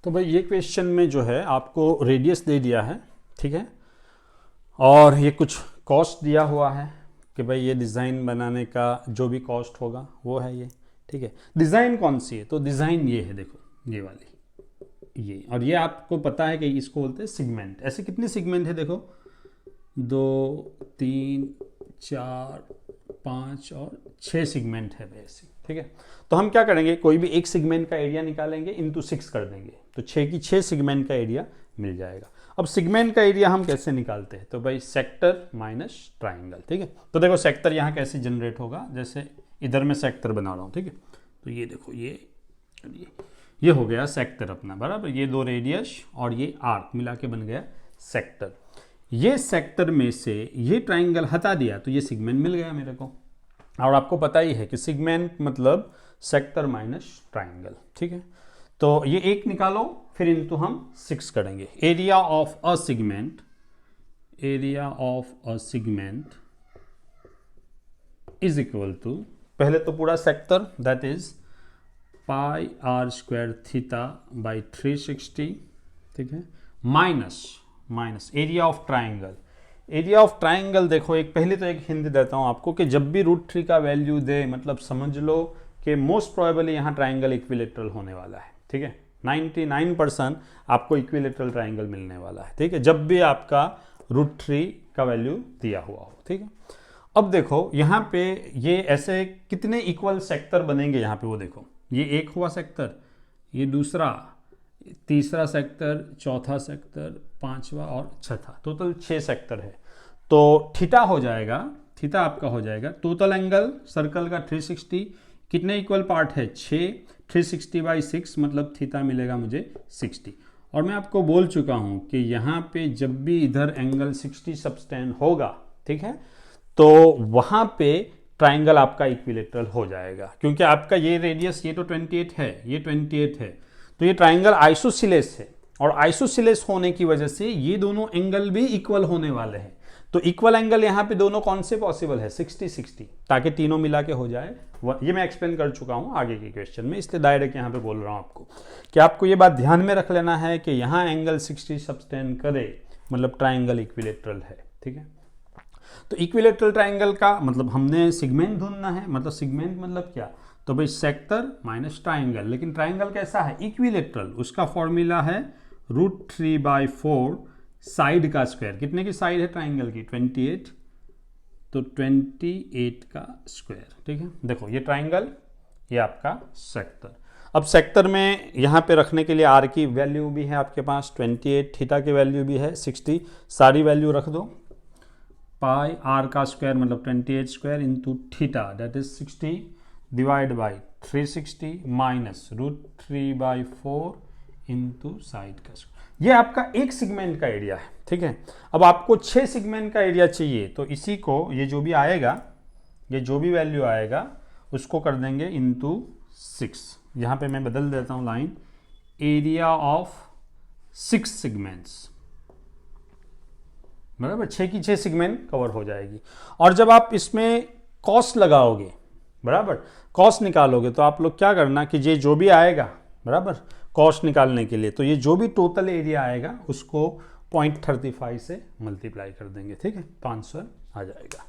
तो भाई ये क्वेश्चन में जो है आपको रेडियस दे दिया है, ठीक है, और ये कुछ कॉस्ट दिया हुआ है कि भाई ये डिज़ाइन बनाने का जो भी कॉस्ट होगा वो है ये, ठीक है। डिज़ाइन कौन सी है, तो डिज़ाइन ये है, देखो ये वाली ये, और ये आपको पता है कि इसको बोलते हैं सिगमेंट। ऐसे कितने सिगमेंट है, देखो 2 3 4 5 और 6 सिगमेंट है वैसे, ठीक है। तो हम क्या करेंगे, कोई भी एक सिगमेंट का एरिया निकालेंगे, इंटू 6 कर देंगे, तो 6 की 6 सिगमेंट का एरिया मिल जाएगा। अब सिगमेंट का एरिया हम कैसे निकालते हैं, तो भाई सेक्टर माइनस ट्राइंगल, ठीक है। तो देखो सेक्टर यहाँ कैसे जनरेट होगा, जैसे इधर मैं सेक्टर बना रहा हूँ, ठीक है। तो ये देखो ये हो गया सेक्टर अपना, बराबर। ये 2 रेडियस और ये आर्क मिला के बन गया सेक्टर। ये सेक्टर में से ये ट्राइंगल हटा दिया तो ये सिगमेंट मिल गया मेरे को। और आपको पता ही है कि सिगमेंट मतलब सेक्टर माइनस ट्राइंगल, ठीक है। तो ये एक निकालो, फिर इनटू हम 6 करेंगे। Area of a segment is equal to, पहले तो पूरा sector, that is pi r square theta by 360, ठीक है, minus area of triangle. Area of triangle देखो, एक पहले तो एक हिंदी देता हूं आपको कि जब भी √3 का वैल्यू दे, मतलब समझ लो कि मोस्ट प्रोबेबली यहाँ ट्राइंगल इक्विलेटरल होने वाला है, ठीक है। 99% आपको इक्विलेटरल ट्राइंगल मिलने वाला है, ठीक है, जब भी आपका √3 का वैल्यू दिया हुआ हो, ठीक है। अब देखो यहाँ पे ये ऐसे कितने इक्वल सेक्टर बनेंगे यहाँ पे, वो देखो ये एक हुआ सेक्टर, ये दूसरा, तीसरा सेक्टर, चौथा सेक्टर, पांचवा और छठा, टोटल 6 सेक्टर है। तो थीटा हो जाएगा, थीटा आपका हो जाएगा टोटल एंगल सर्कल का 360, कितने इक्वल पार्ट है 6, 360/6 मतलब थीटा मिलेगा मुझे 60। और मैं आपको बोल चुका हूं कि यहाँ पे जब भी इधर एंगल 60 सबटेंड होगा, ठीक है, तो वहां पे ट्राइंगल आपका इक्विलेटरल हो जाएगा, क्योंकि आपका ये रेडियस, ये तो 28 है, ये 28 है, तो ये ट्राइंगल आइसोसिलेस है, और आइसोसिलेस होने की वजह से ये दोनों एंगल भी इक्वल होने वाले हैं। तो इक्वल एंगल यहाँ पे दोनों कौन से पॉसिबल है, 60-60, ताकि तीनों मिला के हो जाए। ये मैं एक्सप्लेन कर चुका हूँ आगे के क्वेश्चन में, इसलिए डायरेक्ट यहाँ पे बोल रहा हूँ आपको कि आपको ये बात ध्यान में रख लेना है कि यहाँ एंगल 60 सबटेंड करे मतलब ट्राइंगल इक्विलेटरल है, ठीक है। तो इक्विलेटरल ट्राइंगल का मतलब हमने सिगमेंट ढूंढना है, मतलब सिगमेंट मतलब क्या, तो भाई सेक्टर माइनस ट्राइंगल। लेकिन ट्राइंगल कैसा है, इक्विलेटरल, उसका फॉर्मूला है √3/4 साइड का स्क्वायर। कितने की साइड है ट्राइंगल की, 28, तो 28 का स्क्वायर, ठीक है। देखो ये ट्राइंगल, ये आपका सेक्टर। अब सेक्टर में यहाँ पे रखने के लिए आर की वैल्यू भी है आपके पास 28, थीटा की वैल्यू भी है 60, सारी वैल्यू रख दो। पाई आर का स्क्वायर मतलब 28 square into theta that is 60 divide by 360 minus √3/4 into side का स्क्वायर। ये आपका एक सिगमेंट का एरिया है, ठीक है। अब आपको 6 सिगमेंट का एरिया चाहिए, तो इसी को ये जो भी आएगा, ये जो भी वैल्यू आएगा उसको कर देंगे इंटू 6। यहाँ पे मैं बदल देता हूँ लाइन, एरिया ऑफ 6 सिगमेंट्स, बराबर 6 की 6 सिगमेंट कवर हो जाएगी। और जब आप इसमें कॉस्ट लगाओगे, बराबर कॉस्ट निकालोगे, तो आप लोग क्या करना कि ये जो भी आएगा, बराबर कॉस्ट निकालने के लिए, तो ये जो भी टोटल एरिया आएगा उसको 0.35 से मल्टीप्लाई कर देंगे, ठीक है, तो आंसर आ जाएगा।